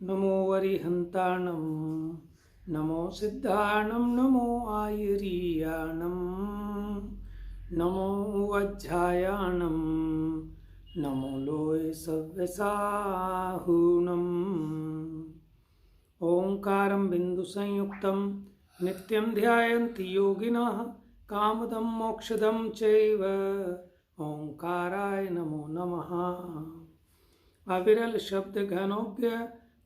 नमो वरिहन्ताणं नमो सिद्धाणं नमो आयुरीयाणं नमो वज्रायाणं नमो लोय सव्यसाहूणम् ओंकारं बिन्दुसंयुक्तं नित्यं ध्यायन्ति योगिनः कामदं मोक्षदं चैव ओंकाराय नमो नमः। अविरल शब्द घनोज्ञ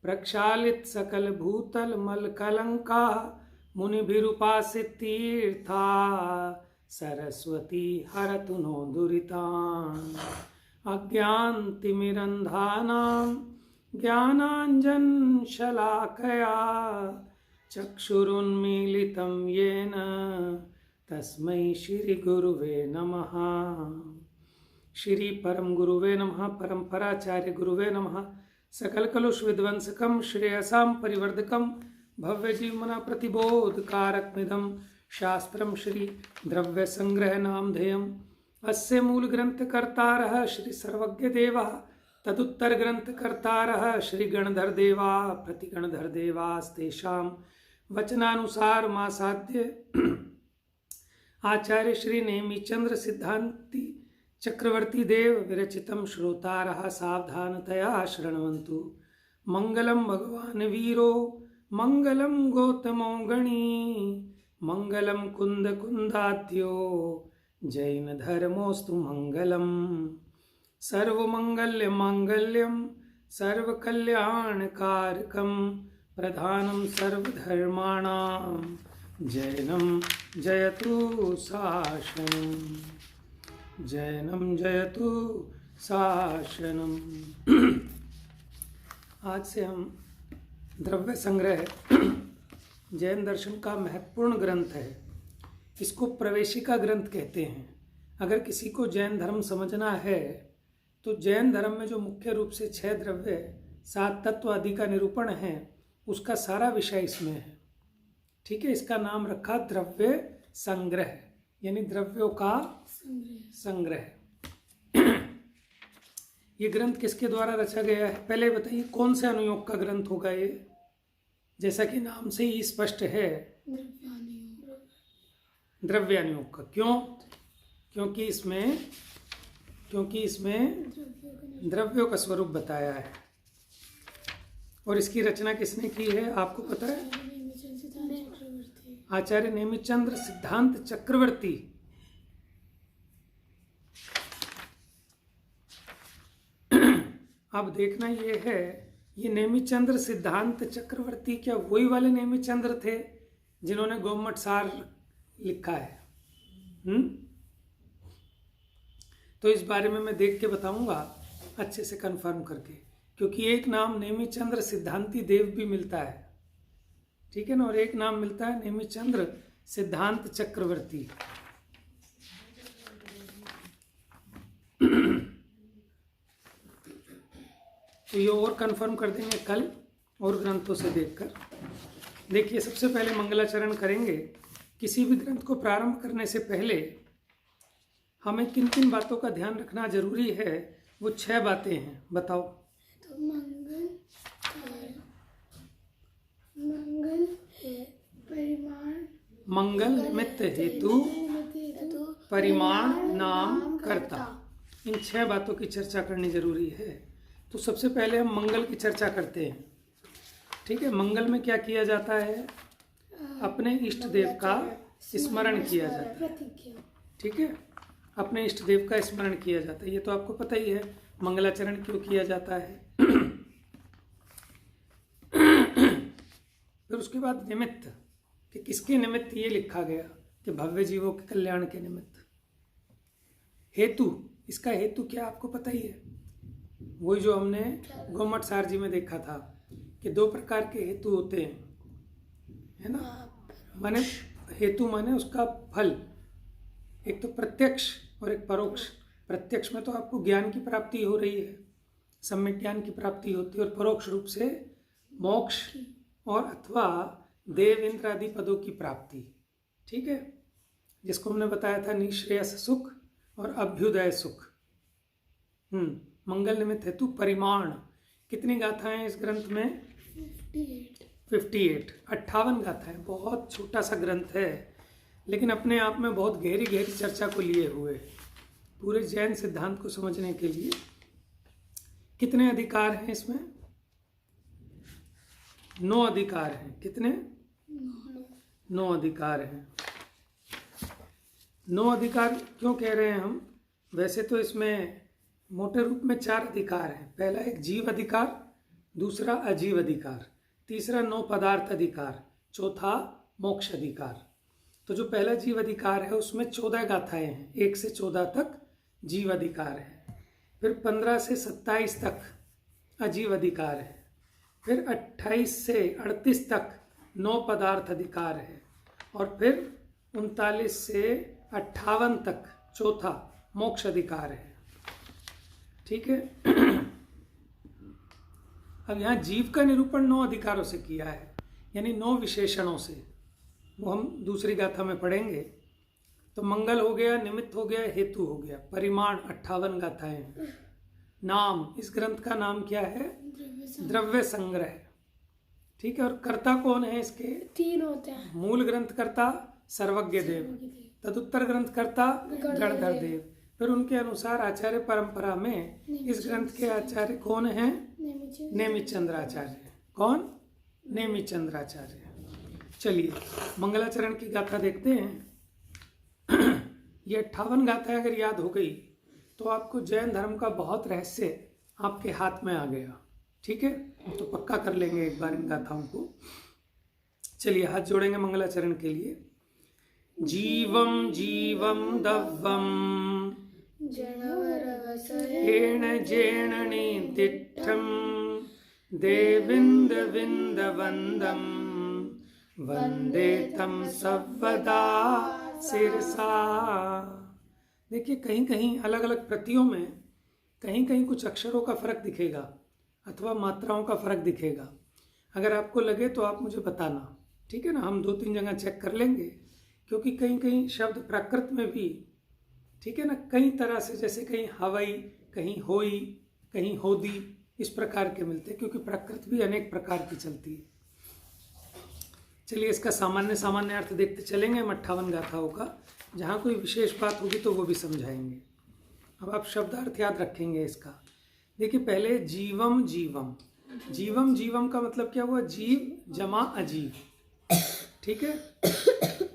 प्रक्षालित सकल भूतल मल कलंका मुनिभिरुपासित तीर्था सरस्वती हरतु नो दुरितान् अज्ञानतिमिरन्धानां ज्ञानाञ्जन शलाकया चक्षुरुन्मीलितं येन तस्मै श्री गुरुवे नमः। श्री परम गुरुवे नमः। परंपराचार्य गुरुवे नमः। सकल कलुष विध्वंसकम श्रेयसां परिवर्धकम भव्य जीवमना प्रतिबोध कारकमिदं शास्त्रम श्री द्रव्य संग्रह नामधेयम् अस्य मूल ग्रंथ कर्तारः श्री सर्वज्ञ देवः तदुत्तर ग्रंथ कर्तारः श्री गणधर देवा प्रतिगणधर देवास्तेषां वचनानुसार मासाद्य आचार्य श्री नेमिचंद्र सिद्धांति चक्रवर्ती देव विरचितं श्रोतारः सावधानतया शृण्वन्तु। मंगलम भगवान वीरो मंगलम गौतमो गणी मंगलम कुंद कुंदाद्यो जैन धर्मोस्तु मंगलम सर्वमंगल्य मांगल्यम सर्वकल्याणकारकम प्रधानम सर्वधर्माणां जैनम जयतु शासनम् जैनम जयतु शासनम। आज से हम द्रव्य संग्रह जैन दर्शन का महत्वपूर्ण ग्रंथ है। इसको प्रवेशिका ग्रंथ कहते हैं। अगर किसी को जैन धर्म समझना है तो जैन धर्म में जो मुख्य रूप से 6 द्रव्य 7 तत्व आदि का निरूपण है उसका सारा विषय इसमें है। ठीक है, इसका नाम रखा द्रव्य संग्रह, यानी द्रव्यों का संग्रह। ये ग्रंथ किसके द्वारा रचा गया है? पहले बताइए कौन से अनुयोग का ग्रंथ होगा ये? जैसा कि नाम से ही स्पष्ट है, द्रव्यानुयोग का। क्यों? क्योंकि इसमें द्रव्यों का स्वरूप बताया है। और इसकी रचना किसने की है आपको पता है? आचार्य नेमिचंद्र सिद्धांत चक्रवर्ती। अब देखना ये है, ये नेमिचंद्र सिद्धांत चक्रवर्ती क्या वही वाले नेमिचंद्र थे जिन्होंने गोमट सार लिखा है? तो इस बारे में मैं देख के बताऊंगा अच्छे से कंफर्म करके, क्योंकि एक नाम नेमिचंद्र सिद्धांती देव भी मिलता है, ठीक है ना, और एक नाम मिलता है नेमिचंद्र सिद्धांत चक्रवर्ती। तो ये और कंफर्म कर देंगे कल और ग्रंथों से देखकर। देखिए, सबसे पहले मंगलाचरण करेंगे। किसी भी ग्रंथ को प्रारंभ करने से पहले हमें किन किन बातों का ध्यान रखना जरूरी है, वो 6 बातें हैं। बताओ। तो मंगल परिमाण, मंगल निमित्त हेतु परिमाण नाम कर्ता, इन 6 बातों की चर्चा करनी जरूरी है। तो सबसे पहले हम मंगल की चर्चा करते हैं। ठीक है, मंगल में क्या किया जाता है? अपने इष्ट देव का स्मरण किया जाता है। ठीक है, अपने इष्ट देव का स्मरण किया जाता है। ये तो आपको पता ही है मंगलाचरण क्यों किया जाता है। फिर उसके बाद निमित्त, कि किसके निमित्त ये लिखा गया? कि भव्य जीवों के कल्याण के निमित्त। हेतु, इसका हेतु क्या आपको पता ही है? वही जो हमने गोमट सार जी में देखा था कि 2 प्रकार के हेतु होते हैं, है ना। माने हेतु माने उसका फल, एक तो प्रत्यक्ष और एक परोक्ष। प्रत्यक्ष में तो आपको ज्ञान की प्राप्ति हो रही है, सम्यक ज्ञान की प्राप्ति होती है, और परोक्ष रूप से मोक्ष और अथवा देव इंद्र आदि पदों की प्राप्ति। ठीक है, जिसको हमने बताया था निःश्रेयस सुख और अभ्युदय सुख। मंगल निमित्त हेतु परिमाण। कितनी गाथाएं इस ग्रंथ में? 58 58 गाथा है। बहुत छोटा सा ग्रंथ है, लेकिन अपने आप में बहुत गहरी गहरी चर्चा को लिए हुए पूरे जैन सिद्धांत को समझने के लिए। कितने अधिकार हैं इसमें? 9 अधिकार हैं। कितने? 9 अधिकार हैं। 9 अधिकार क्यों कह रहे हैं हम? वैसे तो इसमें मोटे रूप में 4 अधिकार हैं। पहला एक जीव अधिकार, दूसरा अजीव अधिकार, तीसरा 9 पदार्थ अधिकार, चौथा मोक्ष अधिकार। तो जो पहला जीव अधिकार है उसमें 14 गाथाएं हैं, 1 से 14 तक जीव अधिकार है। फिर 15 से 27 तक अजीव अधिकार है। फिर 28 से 38 तक 9 पदार्थ अधिकार है। और फिर 39 से 58 तक चौथा मोक्ष अधिकार है। ठीक है। अब यहाँ जीव का निरूपण 9 अधिकारों से किया है, यानी 9 विशेषणों से। वो हम दूसरी गाथा में पढ़ेंगे। तो मंगल हो गया, निमित्त हो गया, हेतु हो गया, परिमाण 58 गाथाएं हैं। नाम, इस ग्रंथ का नाम क्या है? द्रव्य संग्रह। ठीक है। और कर्ता कौन है इसके? 3 होते हैं। मूल ग्रंथ कर्ता सर्वज्ञ देव, तदुत्तर ग्रंथ कर्ता गणधर देव। फिर उनके अनुसार आचार्य परंपरा में इस ग्रंथ के आचार्य कौन हैं? नेमिचंद्राचार्य। कौन? नेमिचंद्राचार्य। चलिए मंगलाचरण की गाथा देखते हैं। ये 58 गाथाएं अगर याद हो गई तो आपको जैन धर्म का बहुत रहस्य आपके हाथ में आ गया। ठीक है, तो पक्का कर लेंगे एक बार इन गाथाओं को। चलिए हाथ जोड़ेंगे मंगलाचरण के लिए। जीवम जीवम दव्वम हेण जेणनि दिट्ठम देविंद विंद वंदम वंदे तम सर्वदा सिरसा। देखिए कहीं कहीं अलग अलग प्रतियों में कहीं कहीं कुछ अक्षरों का फर्क दिखेगा अथवा मात्राओं का फर्क दिखेगा। अगर आपको लगे तो आप मुझे बताना। ठीक है ना, हम 2-3 जगह चेक कर लेंगे, क्योंकि कहीं कहीं शब्द प्राकृत में भी, ठीक है ना, कई तरह से, जैसे कहीं हवई, कहीं होई, कहीं होदी, इस प्रकार के मिलते हैं, क्योंकि प्राकृत भी अनेक प्रकार की चलती है। चलिए इसका सामान्य सामान्य अर्थ देखते चलेंगे हम 58 गाथाओं का। जहाँ कोई विशेष बात होगी तो वो भी समझाएंगे। अब आप शब्दार्थ याद रखेंगे इसका। देखिए पहले जीवम जीवम। जीवम जीवम का मतलब क्या हुआ? जीव जमा अजीव। ठीक है,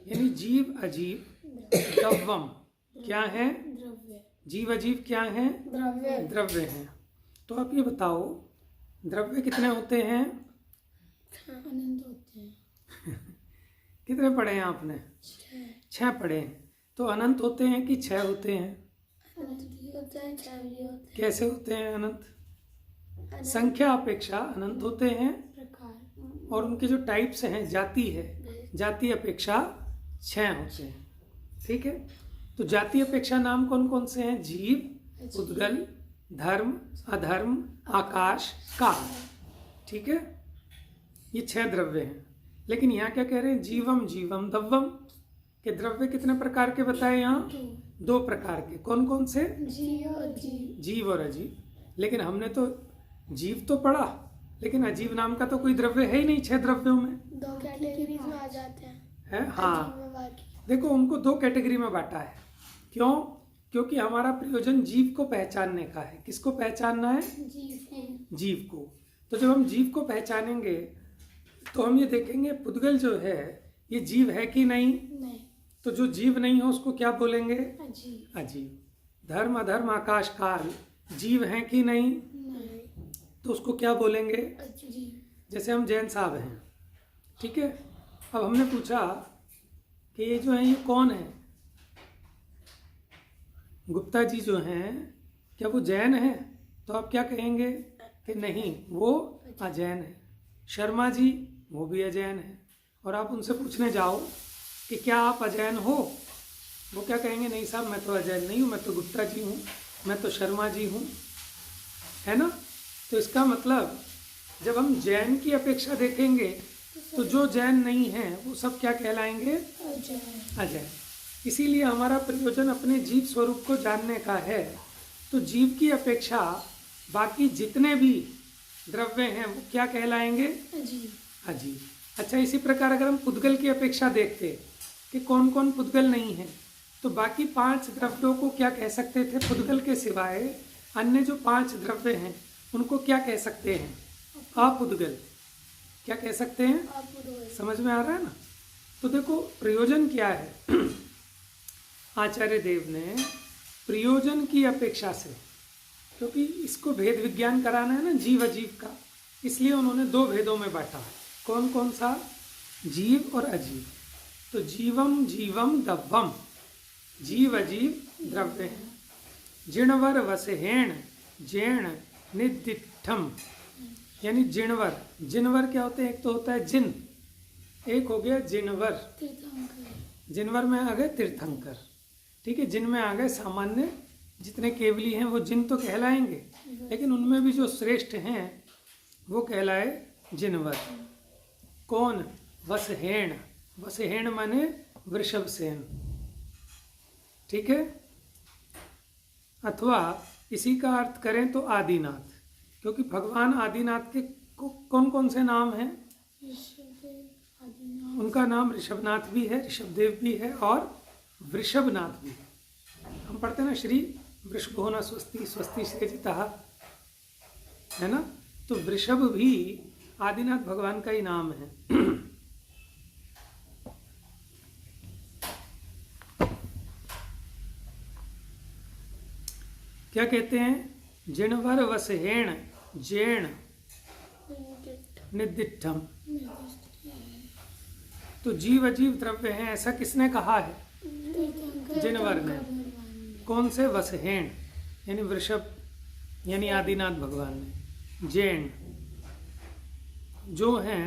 यानी जीव अजीव। दव्वम क्या है? जीव अजीव क्या है? द्रव्य हैं। तो आप ये बताओ द्रव्य कितने होते हैं? अनंत होते हैं। कितने पढ़े हैं आपने? 6 पढ़े हैं। तो अनंत होते हैं कि 6 होते हैं? अनंत भी होते हैं, 6 भी होते हैं। कैसे होते हैं अनंत? संख्या अपेक्षा अनंत होते हैं, प्रकार और उनके जो टाइप्स हैं, जाति है, जाति अपेक्षा 6 होते हैं। ठीक है, तो जाति अपेक्षा नाम कौन कौन से हैं? जीव, उद्गल, धर्म, अधर्म, आकाश, काल। ठीक है, ये 6 द्रव्य हैं। लेकिन यहाँ क्या कह रहे हैं? जीवम जीवम दव्वम के द्रव्य कितने प्रकार के बताए? यहाँ 2 प्रकार के। कौन कौन से? जीव और अजीव। लेकिन हमने तो जीव तो पढ़ा, लेकिन अजीव नाम का तो कोई द्रव्य है ही नहीं 6 द्रव्यों में। 2 कैटेगरीज में आ जाते हैं। है हाँ, देखो उनको 2 कैटेगरी में बांटा है। क्यों? क्योंकि हमारा प्रयोजन जीव को पहचानने का है। किसको पहचानना है? जीव को। तो जब हम जीव को पहचानेंगे तो हम ये देखेंगे पुद्गल जो है ये जीव है कि नहीं। तो जो जीव नहीं हो उसको क्या बोलेंगे? अजीव। धर्म, अधर्म, आकाश, काल जीव हैं कि नहीं? तो उसको क्या बोलेंगे? जैसे हम जैन साहब हैं, ठीक है, अब हमने पूछा कि ये जो है ये कौन है? गुप्ता जी जो हैं क्या वो जैन हैं? तो आप क्या कहेंगे कि नहीं वो अजैन है। शर्मा जी वो भी अजैन है। और आप उनसे पूछने जाओ कि क्या आप अजैन हो? वो क्या कहेंगे? नहीं साहब मैं तो अजैन नहीं हूँ, मैं तो गुप्ता जी हूँ, मैं तो शर्मा जी हूँ। है ना? तो इसका मतलब जब हम जैन की अपेक्षा देखेंगे तो जो जैन नहीं है वो सब क्या कहलाएंगे? अजैन। इसीलिए हमारा प्रयोजन अपने जीव स्वरूप को जानने का है। तो जीव की अपेक्षा बाकी जितने भी द्रव्य हैं वो क्या कहलाएंगे? अजीब। अजीब। अच्छा, इसी प्रकार अगर हम पुद्गल की अपेक्षा देखते कि कौन कौन पुद्गल नहीं है, तो बाकी 5 द्रव्यों को क्या कह सकते थे? पुद्गल के सिवाय अन्य जो 5 द्रव्य हैं उनको क्या कह सकते हैं? अपुद्गल। क्या कह सकते हैं? समझ में आ रहा है ना? तो देखो प्रयोजन क्या है। आचार्य देव ने प्रयोजन की अपेक्षा से, क्योंकि इसको भेद विज्ञान कराना है ना जीव अजीव का, इसलिए उन्होंने 2 भेदों में बांटा। कौन कौन सा? जीव और अजीव। तो जीवम जीवम दव्वम, जीव अजीव द्रव्य हैं। जिणवर वसहेण जैण निदिठम, यानी जिणवर। जिनवर क्या होते हैं? एक तो होता है जिन, एक हो गया जिनवर। जिनवर में आ गए तीर्थंकर, ठीक है। जिन में आ गए सामान्य जितने केवली हैं वो जिन तो कहलाएंगे, लेकिन उनमें भी जो श्रेष्ठ हैं वो कहलाए जिनवर। कौन? वसहेण। वसहेण माने वृषभ सेन, ठीक है। अथवा इसी का अर्थ करें तो आदिनाथ, क्योंकि भगवान आदिनाथ के कौन कौन से नाम हैं? उनका नाम ऋषभनाथ भी है, ऋषभदेव भी है और वृषभनाथ भी है। हम पढ़ते हैं ना श्री वृषभो न स्वस्ति स्वस्ति सृजितः, है ना। तो वृषभ भी आदिनाथ भगवान का ही नाम है। क्या कहते हैं? जिणवर वसहेण जैण निदिठम। तो जीव अजीव द्रव्य हैं ऐसा किसने कहा है? जिनवर ने। कौन से? वसहेण यानी वृषभ, यानी आदिनाथ भगवान ने। जैन जो हैं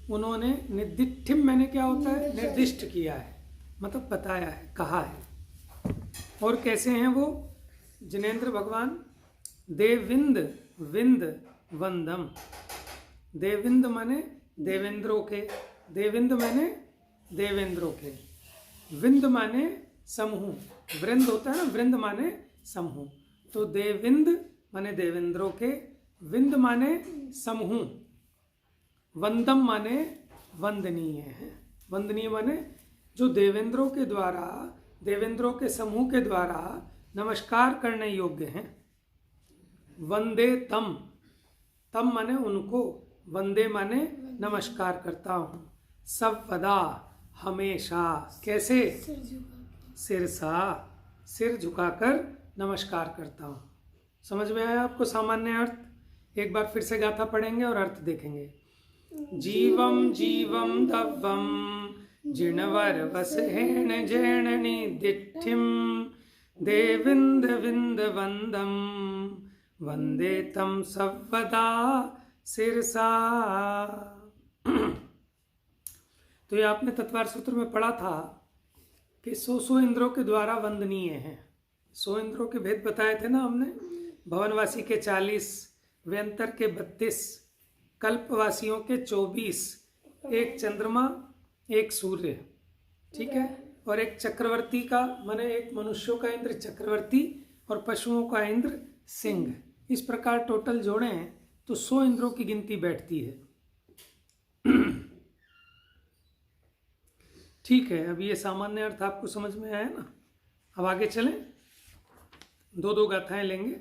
उन्होंने निदिठिम, मैंने क्या होता है? निर्दिष्ट किया है, मतलब बताया है, कहा है। और कैसे हैं वो? जिनेंद्र भगवान देविंद विंद वंदम। देविंद माने देवेंद्रों के, देविंद माने देवेंद्रों के, विंद माने समूह। वृंद होता है ना, वृंद माने समूह। तो देविंद माने देवेंद्रों के, विंद माने समूह, वंदम माने वंदनीय है। वंदनीय माने जो देवेंद्रों के द्वारा, देवेंद्रों के समूह के द्वारा नमस्कार करने योग्य हैं। वंदे तम, तम माने उनको, वंदे माने नमस्कार करता हूँ। सर्वदा, हमेशा। कैसे? सिरसा, सिर झुकाकर नमस्कार करता हूँ। समझ में आया आपको सामान्य अर्थ? एक बार फिर से गाथा पढ़ेंगे और अर्थ देखेंगे। जीवम जीवम दव्वम जिणवर वसहेण जैण निदिठिम देविंद विंद वंदम वंदे तम सर्वदा सिरसा। तो ये आपने तत्वार सूत्र में पढ़ा था कि 100 इंद्रों के द्वारा वंदनीय हैं। 100 इंद्रों के भेद बताए थे ना हमने। भवनवासी के 40, व्यंतर के 32, कल्पवासियों के 24, एक चंद्रमा एक सूर्य, ठीक है। और एक चक्रवर्ती का, माने एक मनुष्यों का इंद्र चक्रवर्ती और पशुओं का इंद्र सिंह। इस प्रकार टोटल जोड़ें तो 100 इंद्रों की गिनती बैठती है। ठीक है, अब ये सामान्य अर्थ आपको समझ में आया ना। अब आगे चलें, 2-2 गाथाएं लेंगे।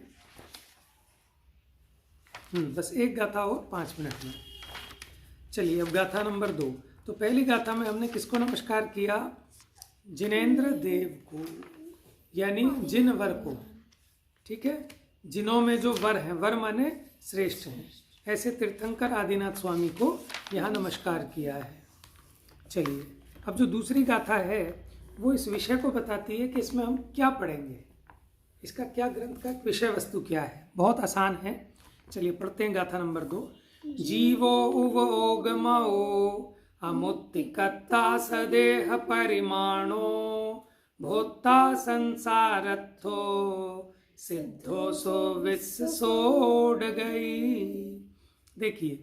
बस एक गाथा और 5 मिनट में। चलिए अब गाथा नंबर 2। तो पहली गाथा में हमने किसको नमस्कार किया? जिनेंद्र देव को, यानी जिन वर को, ठीक है। जिनों में जो वर हैं, वर माने श्रेष्ठ हैं, ऐसे तीर्थंकर आदिनाथ स्वामी को यहाँ नमस्कार किया है। चलिए अब जो दूसरी गाथा है वो इस विषय को बताती है कि इसमें हम क्या पढ़ेंगे, इसका क्या ग्रंथ का विषय वस्तु क्या है। बहुत आसान है, चलिए पढ़ते हैं गाथा नंबर 2। जीवो उवोगमो अमुत्तिकत्ता सदेह परिमाणो भोक्ता संसारत्थो सिद्धो सो विश्व सोड गई। देखिए,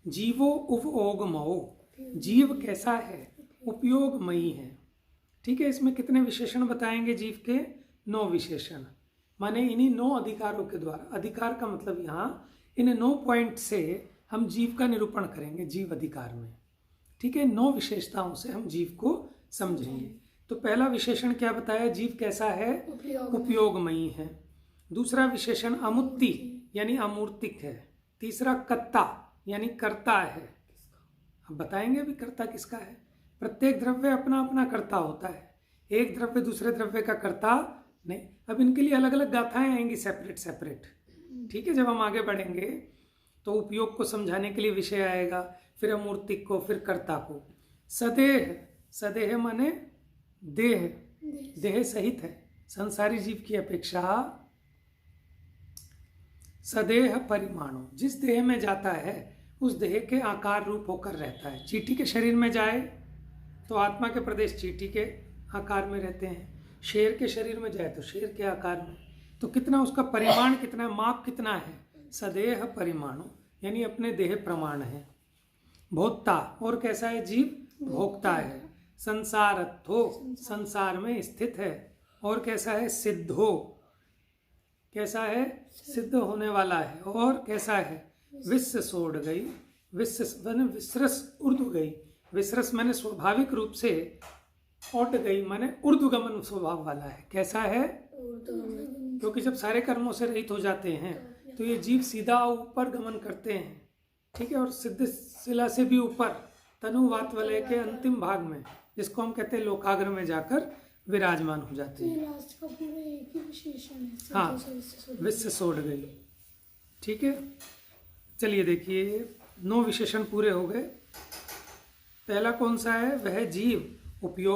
जीवो उवोगमो, जीव कैसा है? उपयोगमयी है, ठीक है। इसमें कितने विशेषण बताएंगे जीव के? 9 विशेषण, माने इन्हीं 9 अधिकारों के द्वारा। अधिकार का मतलब यहाँ इन 9 पॉइंट से हम जीव का निरूपण करेंगे जीव अधिकार में। ठीक है, 9 विशेषताओं से हम जीव को समझेंगे। तो पहला विशेषण क्या बताया, जीव कैसा है, उपयोगमयी है। दूसरा विशेषण अमुत्ति यानी अमूर्तिक है। तीसरा कत्ता यानी कर्ता है। अब बताएंगे भी कर्ता किसका है। प्रत्येक द्रव्य अपना अपना कर्ता होता है, एक द्रव्य दूसरे द्रव्य का कर्ता नहीं। अब इनके लिए अलग अलग गाथाएं आएंगी सेपरेट सेपरेट। ठीक है, जब हम आगे बढ़ेंगे तो उपयोग को समझाने के लिए विषय आएगा, फिर अमूर्तिक को, फिर कर्ता को। सदेह, सदेह माने देह, देह सहित है। संसारी जीव की अपेक्षा सदेह परिमाणु, जिस देह में जाता है उस देह के आकार रूप होकर रहता है। चींटी के शरीर में जाए तो आत्मा के प्रदेश चींटी के आकार में रहते हैं, शेर के शरीर में जाए तो शेर के आकार में। तो कितना उसका परिमाण, कितना माप कितना है, सदेह परिमाणु यानी अपने देह प्रमाण है। भोक्ता, और कैसा है जीव, भोक्ता है। संसारत्थो, संसार में स्थित है। और कैसा है, सिद्धो, कैसा है, सिद्ध होने वाला है। और कैसा है, विश्व सोड़ गई, विश्व मैंने विसरस उर्दू गई, विसरस मैंने स्वाभाविक रूप से औट गई माने ऊर्ध्वगमन स्वभाव वाला है। कैसा है, क्योंकि जब सारे कर्मों से रहित हो जाते हैं तो ये जीव सीधा ऊपर गमन करते हैं। ठीक है, और सिद्ध शिला से भी ऊपर तनुवात वलय के अंतिम भाग में, जिसको हम कहते हैं लोकाग्र में जाकर विराजमान हो जाते हैं। हाँ, विश्व सोड़ गई। ठीक है, चलिए देखिए 9 विशेषण पूरे हो गए। पहला कौन सा है, वह जीव उपयोग